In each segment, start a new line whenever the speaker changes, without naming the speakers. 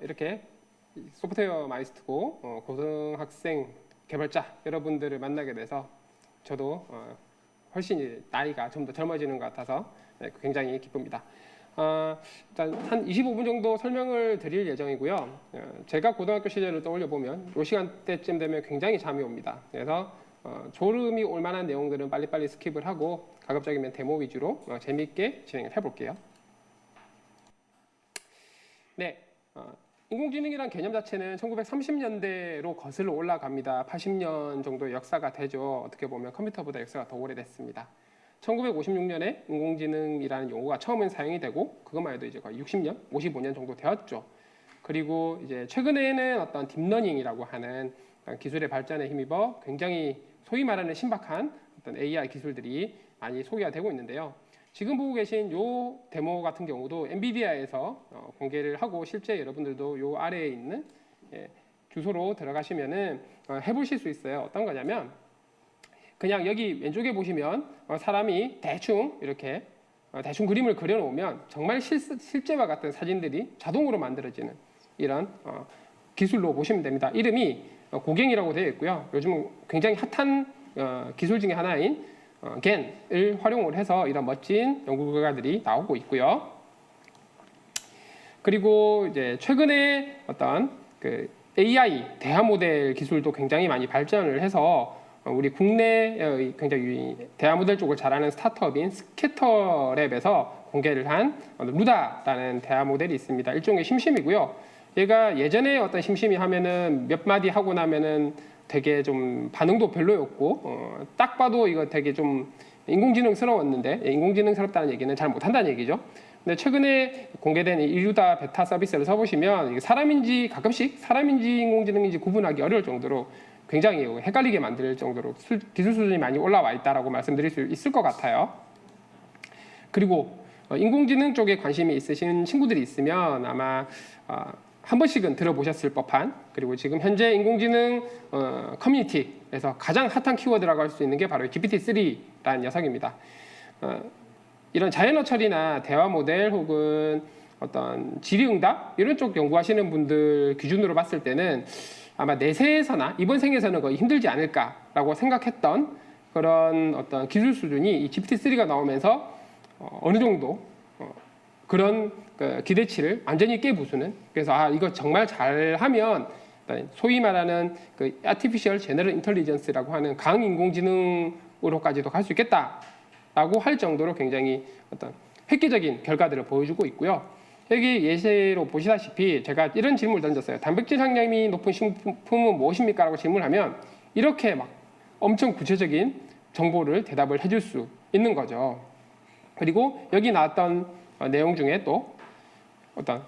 이렇게 소프트웨어 마이스트고 고등학생 개발자 여러분들을 만나게 돼서 저도 훨씬 나이가 좀 더 젊어지는 것 같아서 굉장히 기쁩니다. 일단 한 25분 정도 설명을 드릴 예정이고요. 제가 고등학교 시절을 떠올려 보면 이 시간대쯤 되면 굉장히 잠이 옵니다. 그래서 졸음이 올 만한 내용들은 빨리빨리 스킵을 하고 가급적이면 데모 위주로 재미있게 진행을 해볼게요. 네, 인공지능이란 개념 자체는 1930년대로 거슬러 올라갑니다. 80년 정도의 역사가 되죠. 어떻게 보면 컴퓨터보다 역사가 더 오래됐습니다. 1956년에 인공지능이라는 용어가 처음엔 사용이 되고 그것만 해도 이제 거의 60년, 55년 정도 되었죠. 그리고 이제 최근에는 어떤 딥러닝이라고 하는 기술의 발전에 힘입어 굉장히 소위 말하는 신박한 어떤 AI 기술들이 많이 소개가 되고 있는데요. 지금 보고 계신 요 데모 같은 경우도 엔비디아에서 공개를 하고 실제 여러분들도 요 아래에 있는 주소로 들어가시면은 해보실 수 있어요. 어떤 거냐면 그냥 여기 왼쪽에 보시면 사람이 대충 이렇게 대충 그림을 그려놓으면 정말 실제와 같은 사진들이 자동으로 만들어지는 이런 기술로 보시면 됩니다. 이름이 고갱이라고 되어 있고요. 요즘 굉장히 핫한 기술 중에 하나인 겐을 활용을 해서 이런 멋진 연구 결과들이 나오고 있고요. 그리고 이제 최근에 어떤 그 AI 대화 모델 기술도 굉장히 많이 발전을 해서 우리 국내의 굉장히 대화 모델 쪽을 잘하는 스타트업인 스캐터랩에서 공개를 한 루다라는 대화 모델이 있습니다. 일종의 심심이고요. 얘가 예전에 어떤 심심이 하면은 몇 마디 하고 나면은 되게 좀 반응도 별로였고 딱 봐도 이거 되게 좀 인공지능스러웠는데 인공지능스럽다는 얘기는 잘 못한다는 얘기죠. 근데 최근에 공개된 이루다 베타 서비스를 써보시면 이게 사람인지 가끔씩 사람인지 인공지능인지 구분하기 어려울 정도로 굉장히 헷갈리게 만들 정도로 기술 수준이 많이 올라와 있다라고 말씀드릴 수 있을 것 같아요. 그리고 인공지능 쪽에 관심이 있으신 친구들이 있으면 아마 한 번씩은 들어보셨을 법한 그리고 지금 현재 인공지능 커뮤니티에서 가장 핫한 키워드라고 할 수 있는 게 바로 GPT-3라는 녀석입니다. 이런 자연어 처리나 대화 모델 혹은 어떤 질의응답 이런 쪽 연구하시는 분들 기준으로 봤을 때는 아마 내세에서나 이번 생에서는 거의 힘들지 않을까라고 생각했던 그런 어떤 기술 수준이 이 GPT-3가 나오면서 어느 정도 그런 기대치를 완전히 깨부수는 그래서 이거 정말 잘하면 소위 말하는 그 Artificial General Intelligence라고 하는 강인공지능으로까지도 갈 수 있겠다라고 할 정도로 굉장히 어떤 획기적인 결과들을 보여주고 있고요. 여기 예시로 보시다시피 제가 이런 질문을 던졌어요. 단백질 함량이 높은 식품은 무엇입니까? 라고 질문하면 이렇게 막 엄청 구체적인 정보를 대답을 해줄 수 있는 거죠. 그리고 여기 나왔던 내용 중에 또 어떤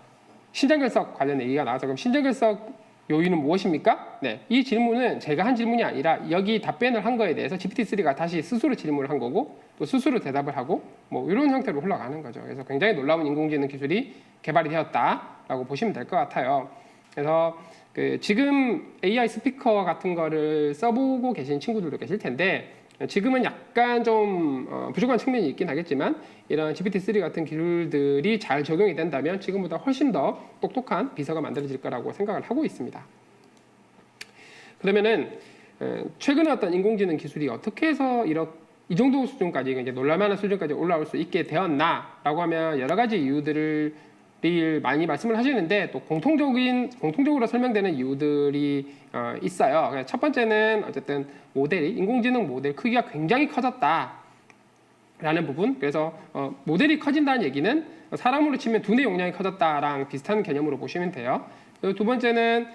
신장결석 관련 얘기가 나와서 그럼 신장결석 요인은 무엇입니까? 네, 이 질문은 제가 한 질문이 아니라 여기 답변을 한 거에 대해서 GPT-3가 다시 스스로 질문을 한 거고 또 스스로 대답을 하고 뭐 이런 형태로 흘러가는 거죠. 그래서 굉장히 놀라운 인공지능 기술이 개발이 되었다라고 보시면 될 것 같아요. 그래서 지금 AI 스피커 같은 거를 써보고 계신 친구들도 계실 텐데 지금은 약간 좀 부족한 측면이 있긴 하겠지만 이런 GPT-3 같은 기술들이 잘 적용이 된다면 지금보다 훨씬 더 똑똑한 비서가 만들어질 거라고 생각을 하고 있습니다. 그러면은 최근에 어떤 인공지능 기술이 어떻게 해서 이 정도 수준까지 이제 놀랄만한 수준까지 올라올 수 있게 되었나라고 하면 여러 가지 이유들을 많이 말씀을 하시는데 또 공통적으로 설명되는 이유들이 있어요. 첫 번째는 어쨌든 인공지능 모델 크기가 굉장히 커졌다라는 부분. 그래서 모델이 커진다는 얘기는 사람으로 치면 두뇌 용량이 커졌다랑 비슷한 개념으로 보시면 돼요. 그리고 두 번째는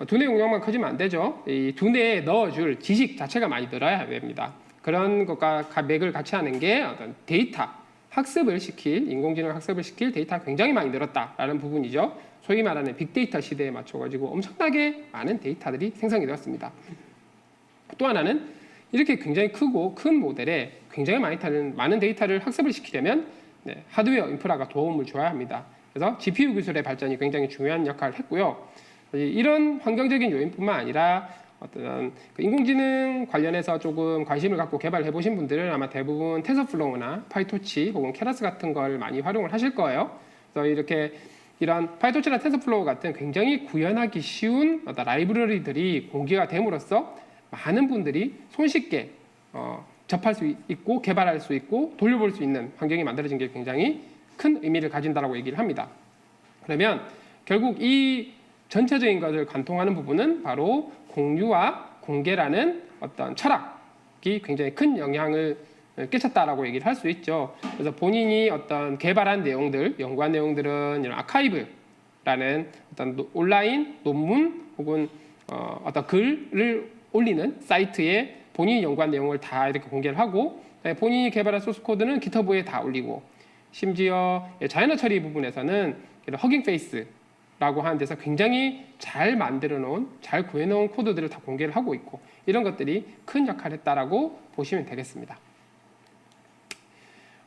두뇌 용량만 커지면 안 되죠. 이 두뇌에 넣어줄 지식 자체가 많이 늘어야 됩니다. 그런 것과 맥을 같이 하는 게 어떤 데이터 인공지능 학습을 시킬 데이터가 굉장히 많이 늘었다라는 부분이죠. 소위 말하는 빅데이터 시대에 맞춰가지고 엄청나게 많은 데이터들이 생성이 되었습니다. 또 하나는 이렇게 굉장히 크고 큰 모델에 굉장히 많은 데이터를 학습을 시키려면 하드웨어 인프라가 도움을 줘야 합니다. 그래서 GPU 기술의 발전이 굉장히 중요한 역할을 했고요. 이런 환경적인 요인뿐만 아니라 어떤 인공지능 관련해서 조금 관심을 갖고 개발해 보신 분들은 아마 대부분 텐서플로우나 파이토치 혹은 케라스 같은 걸 많이 활용을 하실 거예요. 그래서 이렇게 이런 파이토치나 텐서플로우 같은 굉장히 구현하기 쉬운 어떤 라이브러리들이 공개가 됨으로써 많은 분들이 손쉽게 접할 수 있고 개발할 수 있고 돌려볼 수 있는 환경이 만들어진 게 굉장히 큰 의미를 가진다라고 얘기를 합니다. 그러면 결국 이 전체적인 것을 관통하는 부분은 바로 공유와 공개라는 어떤 철학이 굉장히 큰 영향을 끼쳤다라고 얘기를 할 수 있죠. 그래서 본인이 어떤 개발한 내용들, 연구한 내용들은 이런 아카이브라는 어떤 온라인 논문 혹은 어떤 글을 올리는 사이트에 본인이 연구한 내용을 다 이렇게 공개를 하고, 본인이 개발한 소스 코드는 기터브에 다 올리고, 심지어 자연어 처리 부분에서는 허깅 페이스라고 하는 데서 굉장히 잘 만들어 놓은, 잘 구해 놓은 코드들을 다 공개를 하고 있고, 이런 것들이 큰 역할을 했다라고 보시면 되겠습니다.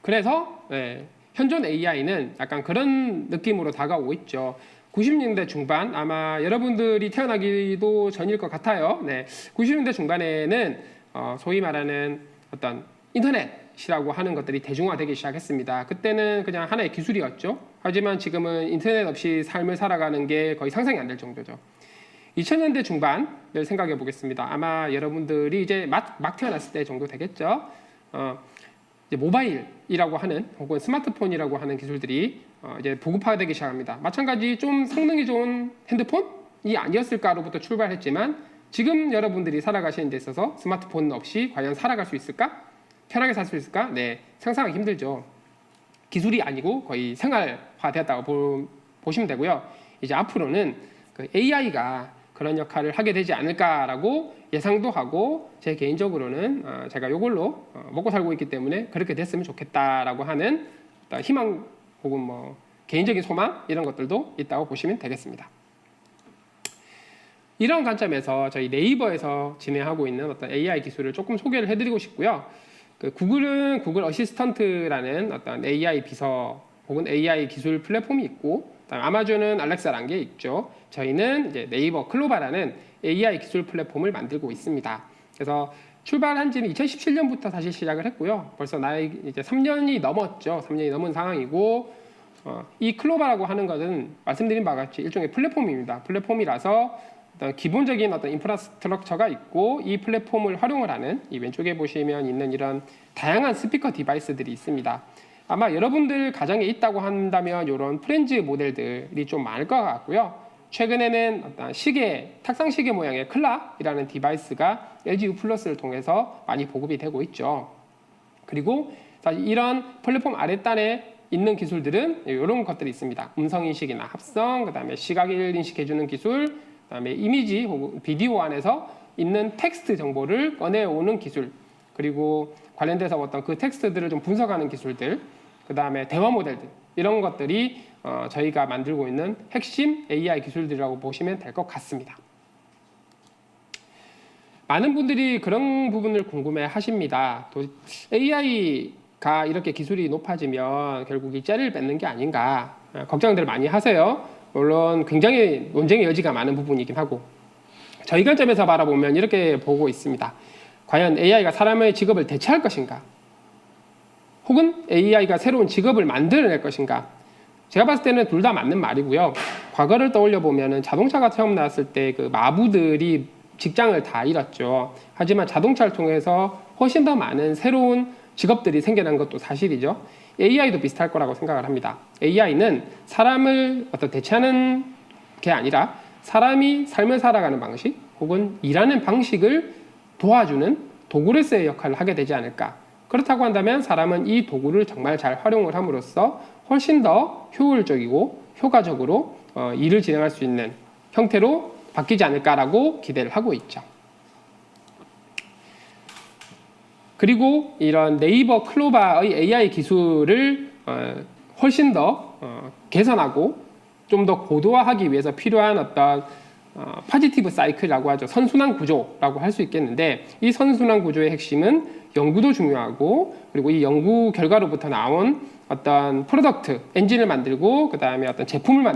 그래서 현존 AI는 약간 그런 느낌으로 다가오고 있죠. 90년대 중반, 아마 여러분들이 태어나기도 전일 것 같아요. 90년대 중반에는 소위 말하는 어떤 인터넷이라고 하는 것들이 대중화되기 시작했습니다. 그때는 그냥 하나의 기술이었죠. 하지만 지금은 인터넷 없이 삶을 살아가는 게 거의 상상이 안 될 정도죠. 2000년대 중반을 생각해 보겠습니다. 아마 여러분들이 이제 막 태어났을 때 정도 되겠죠. 이제 모바일이라고 하는 혹은 스마트폰이라고 하는 기술들이 이제 보급화되기 시작합니다. 마찬가지 좀 성능이 좋은 핸드폰이 아니었을까로부터 출발했지만, 지금 여러분들이 살아가시는 데 있어서 스마트폰 없이 과연 살아갈 수 있을까? 편하게 살 수 있을까? 상상하기 힘들죠. 기술이 아니고 거의 생활화되었다고 보시면 되고요. 이제 앞으로는 그 AI가 그런 역할을 하게 되지 않을까라고 예상도 하고, 제 개인적으로는 제가 이걸로 먹고 살고 있기 때문에 그렇게 됐으면 좋겠다라고 하는 희망 혹은 뭐 개인적인 소망, 이런 것들도 있다고 보시면 되겠습니다. 이런 관점에서 저희 네이버에서 진행하고 있는 어떤 AI 기술을 조금 소개를 해드리고 싶고요. 그 구글은 구글 어시스턴트라는 어떤 AI 비서 혹은 AI 기술 플랫폼이 있고, 아마존은 알렉사라는 게 있죠. 저희는 이제 네이버 클로바라는 AI 기술 플랫폼을 만들고 있습니다. 그래서 출발한 지는 2017년부터 사실 시작을 했고요. 벌써 나이 이제 3년이 넘었죠. 3년이 넘은 상황이고, 이 클로바라고 하는 것은 말씀드린 바와 같이 일종의 플랫폼입니다. 플랫폼이라서 어떤 기본적인 어떤 인프라스트럭처가 있고, 이 플랫폼을 활용을 하는, 이 왼쪽에 보시면 있는 이런 다양한 스피커 디바이스들이 있습니다. 아마 여러분들 가정에 있다고 한다면 이런 프렌즈 모델들이 좀 많을 것 같고요. 최근에는 어떤 시계, 탁상 시계 모양의 클락이라는 디바이스가 LG U 플러스를 통해서 많이 보급이 되고 있죠. 그리고 사실 이런 플랫폼 아랫단에 있는 기술들은 이런 것들이 있습니다. 음성 인식이나 합성, 그다음에 시각을 인식해주는 기술, 그다음에 이미지 혹은 비디오 안에서 있는 텍스트 정보를 꺼내오는 기술, 그리고 관련돼서 어떤 그 텍스트들을 좀 분석하는 기술들, 그다음에 대화 모델들, 이런 것들이 저희가 만들고 있는 핵심 AI 기술들이라고 보시면 될 것 같습니다. 많은 분들이 그런 부분을 궁금해 하십니다. 또 AI가 이렇게 기술이 높아지면 결국 이 째를 뺏는 게 아닌가, 걱정들 많이 하세요. 물론 굉장히 논쟁의 여지가 많은 부분이긴 하고, 저희 관점에서 바라보면 이렇게 보고 있습니다. 과연 AI가 사람의 직업을 대체할 것인가? 혹은 AI가 새로운 직업을 만들어낼 것인가? 제가 봤을 때는 둘 다 맞는 말이고요. 과거를 떠올려 보면은 자동차가 처음 나왔을 때 그 마부들이 직장을 다 잃었죠. 하지만 자동차를 통해서 훨씬 더 많은 새로운 직업들이 생겨난 것도 사실이죠. AI도 비슷할 거라고 생각을 합니다. AI는 사람을 어떤 대체하는 게 아니라 사람이 삶을 살아가는 방식 혹은 일하는 방식을 도와주는 도구로서의 역할을 하게 되지 않을까. 그렇다고 한다면 사람은 이 도구를 정말 잘 활용을 함으로써 훨씬 더 효율적이고 효과적으로 일을 진행할 수 있는 형태로 바뀌지 않을까라고 기대를 하고 있죠. 그리고 이런 네이버 클로바의 AI 기술을 훨씬 더 개선하고 좀 더 고도화하기 위해서 필요한 어떤 포지티브 사이클이라고 하죠. 선순환 구조라고 할 수 있겠는데, 이 선순환 구조의 핵심은 연구도 중요하고, 그리고 이 연구 결과로부터 나온 어떤 프로덕트, 엔진을 만들고, 그 다음에 어떤 제품을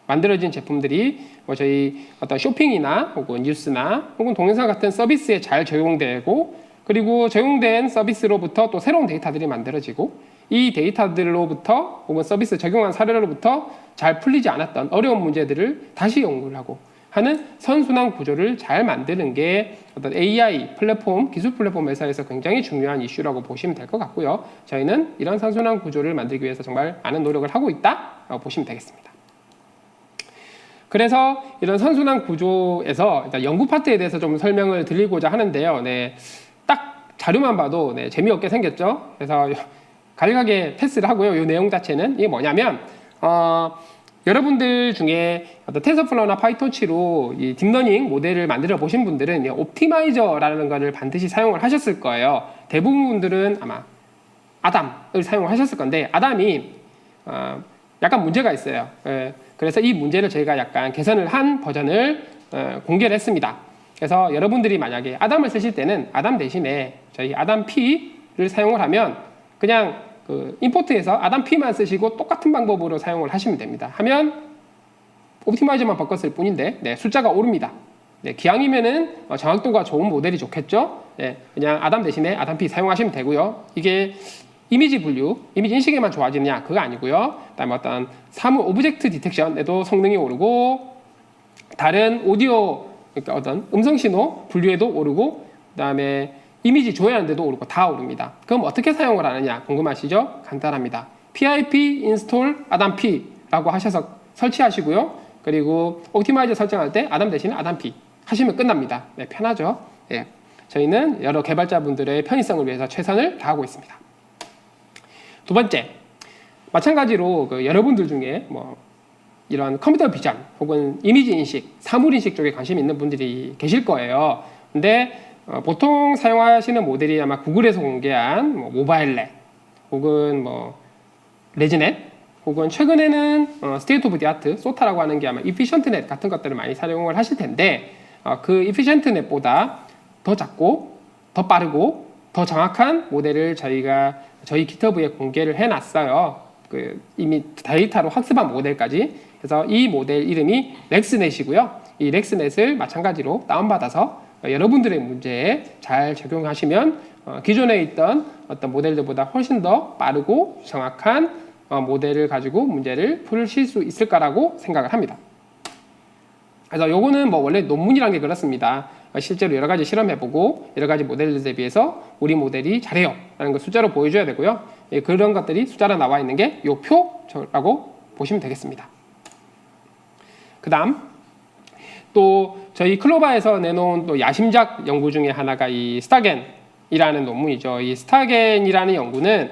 만들어진 제품들이 뭐 저희 어떤 쇼핑이나 혹은 뉴스나 혹은 동영상 같은 서비스에 잘 적용되고, 그리고 적용된 서비스로부터 또 새로운 데이터들이 만들어지고, 이 데이터들로부터 혹은 서비스 적용한 사례로부터 잘 풀리지 않았던 어려운 문제들을 다시 연구를 하고 하는 선순환 구조를 잘 만드는 게 어떤 AI 플랫폼, 기술 플랫폼 회사에서 굉장히 중요한 이슈라고 보시면 될 것 같고요. 저희는 이런 선순환 구조를 만들기 위해서 정말 많은 노력을 하고 있다라고 보시면 되겠습니다. 그래서 이런 선순환 구조에서 일단 연구 파트에 대해서 좀 설명을 드리고자 하는데요. 네, 딱 자료만 봐도 네, 재미없게 생겼죠. 그래서 간략하게 패스를 하고요. 이 내용 자체는 이게 뭐냐면 여러분들 중에 어떤 텐서플로우나 파이토치로 이 딥러닝 모델을 만들어 보신 분들은 옵티마이저라는 것을 반드시 사용을 하셨을 거예요. 대부분 분들은 아마 아담을 사용을 하셨을 건데 아담이 약간 문제가 있어요. 그래서 이 문제를 저희가 약간 개선을 한 버전을 공개를 했습니다. 그래서 여러분들이 만약에 아담을 쓰실 때는 아담 대신에 저희 아담 P를 사용을 하면 그냥 그 임포트에서 아담 P만 쓰시고 똑같은 방법으로 사용을 하시면 됩니다. 하면 옵티마이저만 바꿨을 뿐인데 네, 숫자가 오릅니다. 네, 기왕이면은 정확도가 좋은 모델이 좋겠죠. 네, 그냥 아담 대신에 아담 P 사용하시면 되고요. 이게 이미지 분류, 이미지 인식에만 좋아지느냐 그거 아니고요. 그다음에 어떤 사물 오브젝트 디텍션에도 성능이 오르고 다른 오디오 그러니까 어떤 음성 신호 분류에도 오르고 그다음에 이미지 조회하는 데도 오르고 다 오릅니다. 그럼 어떻게 사용을 하느냐 궁금하시죠? 간단합니다. pip install adam p라고 하셔서 설치하시고요. 그리고 옵티마이저 설정할 때 아담 대신에 아담 p 하시면 끝납니다. 네, 편하죠? 네, 저희는 여러 개발자분들의 편의성을 위해서 최선을 다하고 있습니다. 두 번째, 마찬가지로 그 여러분들 중에 뭐 이런 컴퓨터 비전 혹은 이미지 인식, 사물 인식 쪽에 관심 있는 분들이 계실 거예요. 근데 보통 사용하시는 모델이 아마 구글에서 공개한 뭐 모바일넷 혹은 뭐 레지넷 혹은 최근에는 스테이트 오브 디 아트 소타라고 하는 게 아마 이피션트넷 같은 것들을 많이 사용을 하실 텐데 그 이피션트넷보다 더 작고 더 빠르고 더 정확한 모델을 저희 GitHub에 공개를 해놨어요. 그 이미 데이터로 학습한 모델까지. 그래서 이 모델 이름이 렉스넷이고요. 이 렉스넷을 마찬가지로 다운받아서 여러분들의 문제에 잘 적용하시면 기존에 있던 어떤 모델들보다 훨씬 더 빠르고 정확한 모델을 가지고 문제를 풀실 수 있을 거라고 생각을 합니다. 그래서 요거는 뭐 원래 논문이란 게 그렇습니다. 실제로 여러 가지 실험해보고 여러 가지 모델들에 비해서 우리 모델이 잘해요 라는 걸 숫자로 보여줘야 되고요. 그런 것들이 숫자로 나와 있는 게 요 표라고 보시면 되겠습니다. 그 다음 또 저희 클로바에서 내놓은 또 야심작 연구 중에 하나가 이 스타겐이라는 논문이죠. 이 스타겐이라는 연구는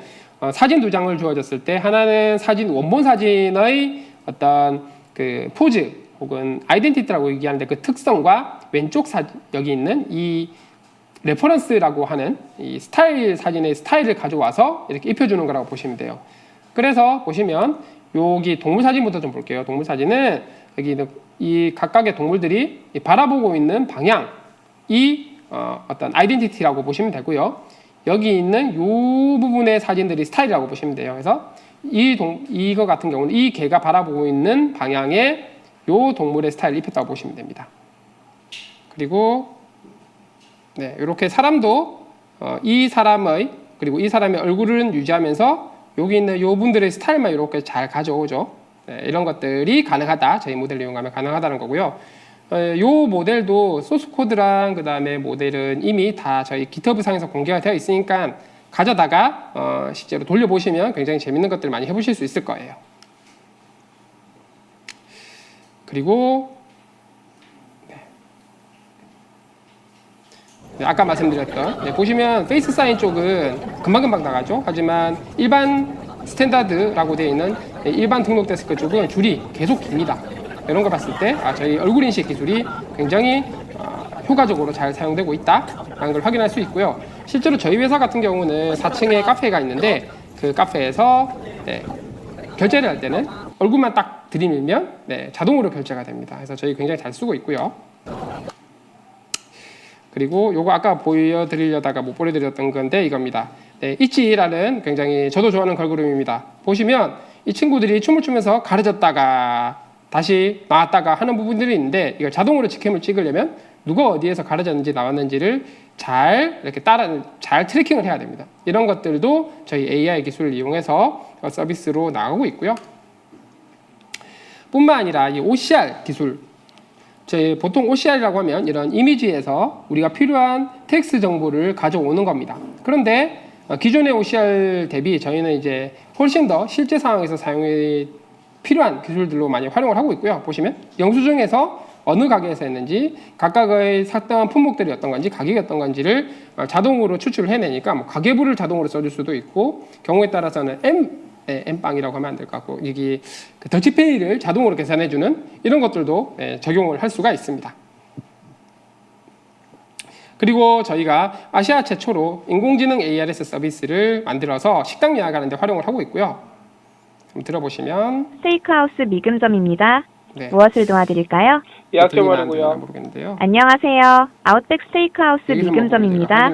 사진 두 장을 주어졌을 때 하나는 원본 사진의 어떤 그 포즈 혹은 아이덴티티라고 얘기하는데 그 특성과 왼쪽 여기 있는 이 레퍼런스라고 하는 이 스타일 사진의 스타일을 가져와서 이렇게 입혀주는 거라고 보시면 돼요. 그래서 보시면 여기 동물 사진부터 좀 볼게요. 동물 사진은 여기 이 각각의 동물들이 바라보고 있는 방향이 어떤 아이덴티티라고 보시면 되고요. 여기 있는 이 부분의 사진들이 스타일이라고 보시면 돼요. 그래서 이거 같은 경우는 이 개가 바라보고 있는 방향에 이 동물의 스타일을 입혔다고 보시면 됩니다. 그리고 네, 이렇게 사람도 이 사람의 그리고 이 사람의 얼굴을 유지하면서 여기 있는 이 분들의 스타일만 이렇게 잘 가져오죠. 네, 이런 것들이 가능하다. 저희 모델을 이용하면 가능하다는 거고요. 이 모델도 소스 코드랑 그 다음에 모델은 이미 다 저희 GitHub 상에서 공개가 되어 있으니까 가져다가 실제로 돌려보시면 굉장히 재밌는 것들 많이 해보실 수 있을 거예요. 그리고 네, 아까 말씀드렸던 보시면 페이스 사인 쪽은 금방금방 나가죠. 하지만 일반 스탠다드라고 되어 있는 일반 등록 데스크 쪽은 줄이 계속 깁니다. 이런 걸 봤을 때 저희 얼굴 인식 기술이 굉장히 효과적으로 잘 사용되고 있다라는 걸 확인할 수 있고요. 실제로 저희 회사 같은 경우는 4층에 카페가 있는데 그 카페에서 결제를 할 때는 얼굴만 딱 들이밀면 자동으로 결제가 됩니다. 그래서 저희 굉장히 잘 쓰고 있고요. 그리고 요거 아까 보여드리려다가 못 보여드렸던 건데 이겁니다. 이치라는 굉장히 저도 좋아하는 걸그룹입니다. 보시면 이 친구들이 춤을 추면서 가려졌다가 다시 나왔다가 하는 부분들이 있는데 이걸 자동으로 직캠을 찍으려면 누가 어디에서 가르쳤는지 나왔는지를 잘 이렇게 잘 트래킹을 해야 됩니다. 이런 것들도 저희 AI 기술을 이용해서 서비스로 나가고 있고요. 뿐만 아니라 이 OCR 기술, 저희 보통 OCR이라고 하면 이런 이미지에서 우리가 필요한 텍스트 정보를 가져오는 겁니다. 그런데 기존의 OCR 대비 저희는 이제 훨씬 더 실제 상황에서 사용이 필요한 기술들로 많이 활용을 하고 있고요. 보시면 영수증에서 어느 가게에서 했는지, 각각의 샀던 품목들이 어떤 건지, 가격이 어떤 건지를 자동으로 추출을 해내니까 뭐 가계부를 자동으로 써줄 수도 있고, 경우에 따라서는 M빵이라고 하면 안 될 것 같고, 여기 그 더치페이를 자동으로 계산해주는 이런 것들도 적용을 할 수가 있습니다. 그리고 저희가 아시아 최초로 인공지능 ARS 서비스를 만들어서 식당 예약하는 데 활용을 하고 있고요. 한번 들어보시면
스테이크하우스 미금점입니다.
네.
무엇을 도와드릴까요?
예약 좀 하려고요. 모르겠는데요.
안녕하세요. 아웃백 스테이크하우스 미금점입니다.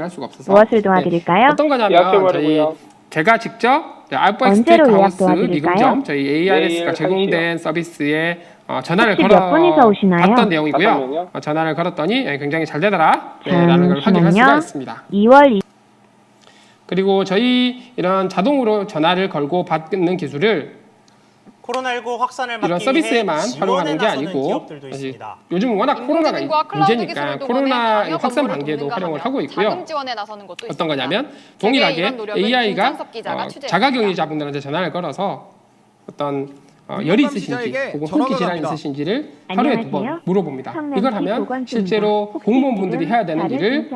무엇을 도와드릴까요?
어떤 거냐면 제가 직접 아웃백
언제로 예약
스테이크하우스
도와드릴까요?
미금점 저희 ARS가 제공된 서비스에 전화를
혹시 몇 분이서 오시나요?
봤던 내용이고요. 전화를 걸었더니 굉장히 잘 되더라 라는 걸 확인할 수가 있습니다.
2월
그리고 저희 이런 자동으로 전화를 걸고 받는 기술을
코로나19 확산을
이런
막기
서비스에만
위해
활용하는 게
지원에 나서는
아니고
기업들도 있습니다.
요즘 워낙 코로나가
인공지능과 클라우드
문제니까
기술을
코로나
동원해
확산
방역
단계도
업무를
활용을
동반하며
하고 있고요.
자금 지원에 나서는 것도
어떤
있습니다.
거냐면
세계의
동일하게
이런 노력을
AI가
김창섭 기자가 취재했습니다.
자가격리자분들한테 전화를 걸어서 어떤 열이 있으신지 혹은 호흡기 질환이 있으신지를 하루에 2번 물어봅니다. 이걸 하면 실제로 공무원분들이 해야 되는 일을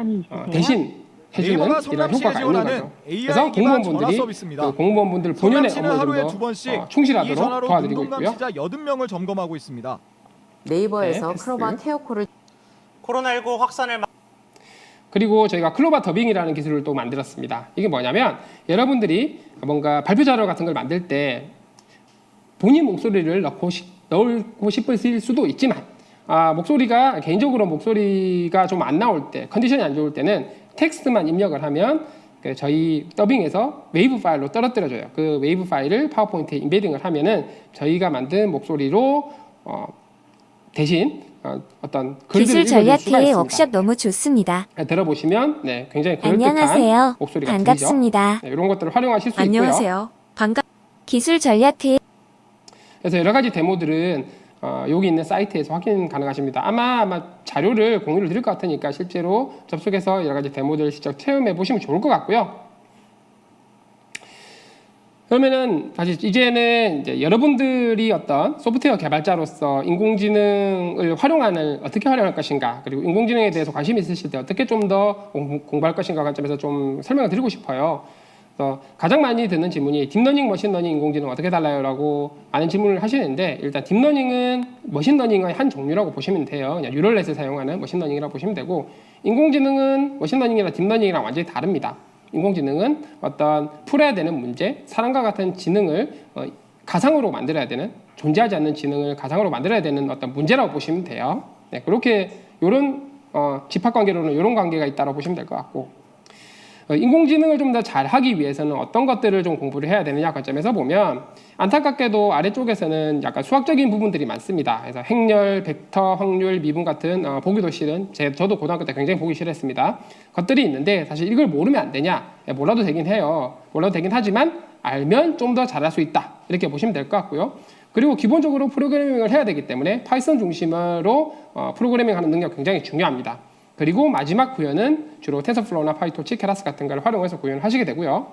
대신 해주는 이런 효과가 있는 거죠. 그래서 공무원분들이 그 공무원분들 본연의 업무를 좀 더 충실하도록 도와드리고 있고요.
80명을 점검하고 있습니다.
네이버에서
네,
클로바 케어콜을
코로나19 확산을
그리고 저희가 클로바 더빙이라는 기술을 또 만들었습니다. 이게 뭐냐면 여러분들이 뭔가 발표 자료 같은 걸 만들 때 본인 목소리를 넣고 싶을 수도 있지만 목소리가 개인적으로 목소리가 좀 안 나올 때, 컨디션이 안 좋을 때는 텍스트만 입력을 하면 저희 더빙에서 웨이브 파일로 떨어뜨려줘요. 그 웨이브 파일을 파워포인트에 인베딩을 하면은 저희가 만든 목소리로 대신 어떤 글들을
기술
읽어줄 수가
전략회의
있습니다.
워크숍 너무 좋습니다.
들어보시면 굉장히 그럴듯한
안녕하세요.
목소리가
반갑습니다.
들리죠. 이런 것들을 활용하실 수 있고요.
안녕하세요.
기술 전략회의
그래서 여러 가지 데모들은 여기 있는 사이트에서 확인 가능하십니다. 아마 자료를 공유를 드릴 것 같으니까 실제로 접속해서 여러 가지 데모들을 직접 체험해 보시면 좋을 것 같고요. 그러면은 다시 이제는 이제 여러분들이 어떤 소프트웨어 개발자로서 인공지능을 어떻게 활용할 것인가, 그리고 인공지능에 대해서 관심이 있으실 때 어떻게 좀 더 공부할 것인가 관점에서 좀 설명을 드리고 싶어요. 그래서 가장 많이 듣는 질문이 딥러닝, 머신러닝, 인공지능 어떻게 달라요? 라고 많은 질문을 하시는데, 일단 딥러닝은 머신러닝의 한 종류라고 보시면 돼요. 그냥 뉴럴넷을 사용하는 머신러닝이라고 보시면 되고, 인공지능은 머신러닝이랑 딥러닝이랑 완전히 다릅니다. 인공지능은 어떤 풀어야 되는 문제, 사람과 같은 지능을 가상으로 만들어야 되는, 존재하지 않는 지능을 가상으로 만들어야 되는 어떤 문제라고 보시면 돼요. 네, 그렇게 이런 집합관계로는 이런 관계가 있다고 보시면 될 것 같고, 인공지능을 좀 더 잘하기 위해서는 어떤 것들을 좀 공부를 해야 되느냐 관점에서 보면 안타깝게도 아래쪽에서는 약간 수학적인 부분들이 많습니다. 그래서 행렬, 벡터, 확률, 미분 같은 보기도 싫은, 저도 고등학교 때 굉장히 보기 싫었습니다. 것들이 있는데 사실 이걸 모르면 안 되냐? 몰라도 되긴 해요. 몰라도 되긴 하지만 알면 좀 더 잘할 수 있다. 이렇게 보시면 될 것 같고요. 그리고 기본적으로 프로그래밍을 해야 되기 때문에 파이썬 중심으로 프로그래밍하는 능력 굉장히 중요합니다. 그리고 마지막 구현은 주로 텐서플로우나 파이토치, 케라스 같은 걸 활용해서 구현을 하시게 되고요.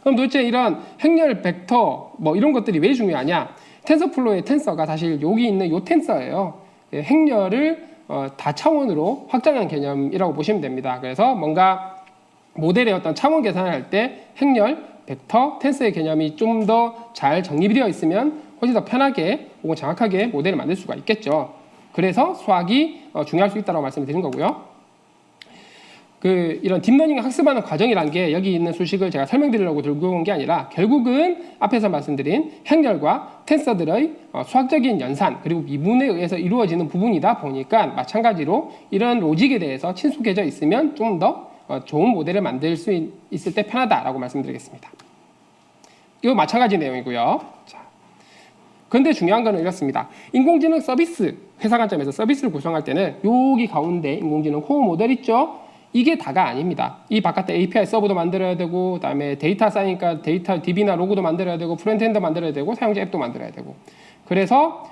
그럼 도대체 이런 행렬, 벡터 이런 것들이 왜 중요하냐? 텐서플로우의 텐서가 사실 여기 있는 요 텐서예요. 행렬을 다차원으로 확장한 개념이라고 보시면 됩니다. 그래서 뭔가 모델의 어떤 차원 계산을 할 때 행렬, 벡터, 텐서의 개념이 좀 더 잘 정립이 되어 있으면 훨씬 더 편하게 혹은 정확하게 모델을 만들 수가 있겠죠. 그래서 수학이 중요할 수 있다고 말씀을 드린 거고요. 이런 딥러닝 학습하는 과정이라는 게 여기 있는 수식을 제가 설명드리려고 들고 온 게 아니라 결국은 앞에서 말씀드린 행렬과 텐서들의 수학적인 연산 그리고 미분에 의해서 이루어지는 부분이다 보니까 마찬가지로 이런 로직에 대해서 친숙해져 있으면 좀 더 좋은 모델을 만들 수 있을 때 편하다라고 말씀드리겠습니다. 이거 마찬가지 내용이고요. 자, 그런데 중요한 거는 이렇습니다. 인공지능 서비스 회사 관점에서 서비스를 구성할 때는 여기 가운데 인공지능 코어 모델 있죠? 이게 다가 아닙니다. 이 바깥에 API 서버도 만들어야 되고, 그다음에 데이터 쌓이니까 데이터 DB나 로그도 만들어야 되고, 프론트엔드 만들어야 되고, 사용자 앱도 만들어야 되고. 그래서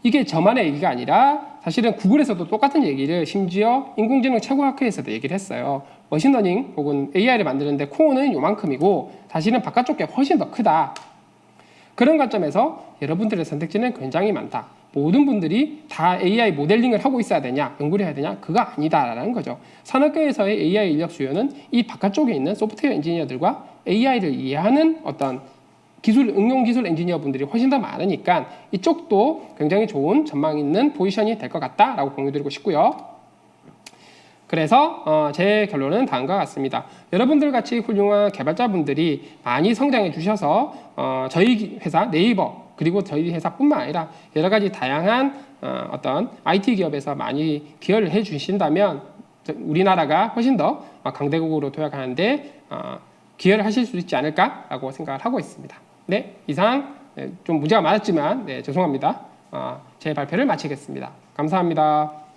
이게 저만의 얘기가 아니라 사실은 구글에서도 똑같은 얘기를 심지어 인공지능 최고학회에서도 얘기를 했어요. 머신러닝 혹은 AI를 만드는데 코어는 요만큼이고 사실은 바깥쪽 게 훨씬 더 크다. 그런 관점에서 여러분들의 선택지는 굉장히 많다. 모든 분들이 다 AI 모델링을 하고 있어야 되냐, 연구를 해야 되냐, 그거 아니다라는 거죠. 산업계에서의 AI 인력 수요는 이 바깥쪽에 있는 소프트웨어 엔지니어들과 AI를 이해하는 어떤 응용 기술 엔지니어 분들이 훨씬 더 많으니까 이쪽도 굉장히 좋은 전망 있는 포지션이 될 것 같다라고 공유드리고 싶고요. 그래서 제 결론은 다음과 같습니다. 여러분들 같이 훌륭한 개발자분들이 많이 성장해 주셔서 저희 회사 네이버 그리고 저희 회사뿐만 아니라 여러 가지 다양한 어떤 IT 기업에서 많이 기여를 해 주신다면 우리나라가 훨씬 더 강대국으로 도약하는데 기여를 하실 수 있지 않을까라고 생각을 하고 있습니다. 네, 이상 좀 문제가 많았지만 죄송합니다. 제 발표를 마치겠습니다. 감사합니다.